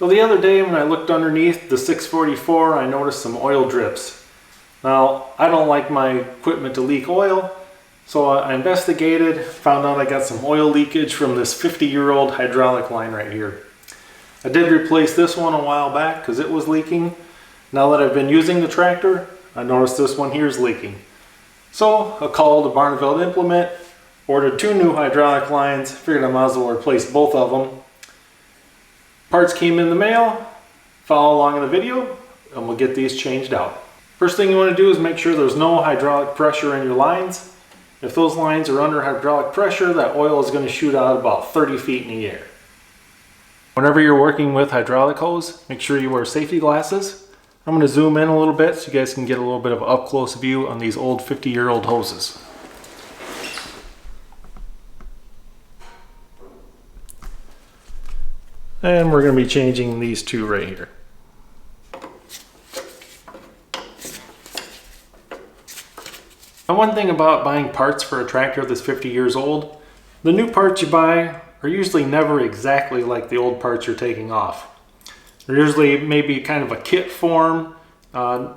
So the other day when I looked underneath the 644, I noticed some oil drips. Now, I don't like my equipment to leak oil, so I investigated, found out I got some oil leakage from this 50-year-old hydraulic line right here. I did replace this one a while back because it was leaking. Now that I've been using the tractor, I noticed this one here is leaking. So I called Barneveld Implement, ordered 2 new hydraulic lines, figured I might as well replace both of them. Parts came in the mail. Follow along in the video and we'll get these changed out. First thing you want to do is make sure there's no hydraulic pressure in your lines. If those lines are under hydraulic pressure, that oil is going to shoot out about 30 feet in the air. Whenever you're working with hydraulic hose, make sure you wear safety glasses. I'm going to zoom in a little bit so you guys can get a little bit of an up-close view on these old 50-year-old hoses. And we're going to be changing these 2 right here. Now, one thing about buying parts for a tractor that's 50 years old, the new parts you buy are usually never exactly like the old parts you're taking off. They're usually maybe kind of a kit form,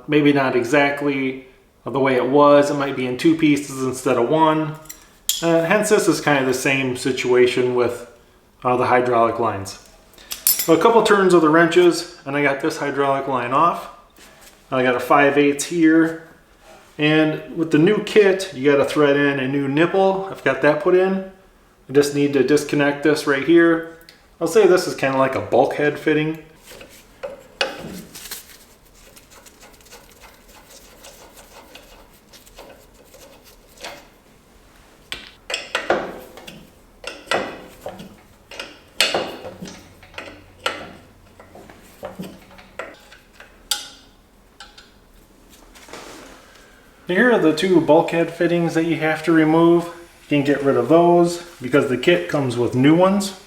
maybe not exactly the way it was. It might be in 2 pieces instead of 1. Hence, this is kind of the same situation with the hydraulic lines. So a couple turns of the wrenches and I got this hydraulic line off. I got a 5/8 here, and with the new kit you got to thread in a new nipple. I've got that put in. I just need to disconnect this right here. I'll say this is kind of like a bulkhead fitting. Here are the 2 bulkhead fittings that you have to remove. You can get rid of those because the kit comes with new ones.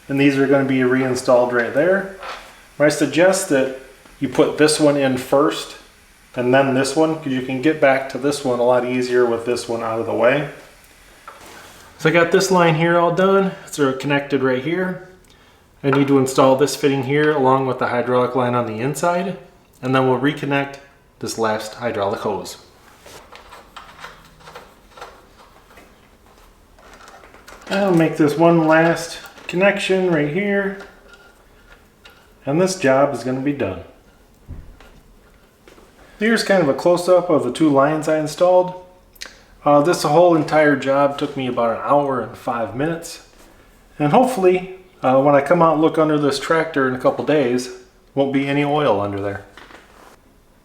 And these are going to be reinstalled right there. I suggest that you put this one in first and then this one, because you can get back to this one a lot easier with this one out of the way. So I got this line here all done. It's connected right here. I need to install this fitting here along with the hydraulic line on the inside, and then we'll reconnect this last hydraulic hose. I'll make this one last connection right here, and this job is going to be done. Here's kind of a close-up of the 2 lines I installed. This whole entire job took me about 1 hour and 5 minutes, and hopefully when I come out and look under this tractor in a couple days, won't be any oil under there.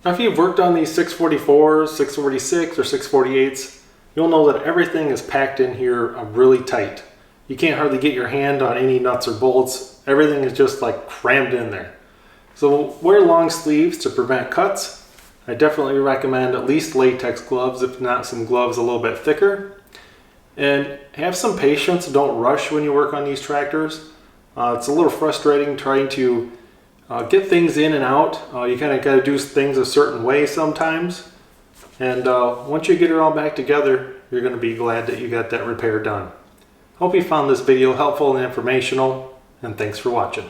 Now, if you've worked on these 644s, 646 or 648s, you'll know that everything is packed in here really tight. You can't hardly get your hand on any nuts or bolts. Everything is just like crammed in there. So wear long sleeves to prevent cuts. I definitely recommend at least latex gloves, if not some gloves a little bit thicker. And have some patience, don't rush when you work on these tractors. It's a little frustrating trying to get things in and out. You kind of got to do things a certain way sometimes. And once you get it all back together, you're going to be glad that you got that repair done. Hope you found this video helpful and informational, and thanks for watching.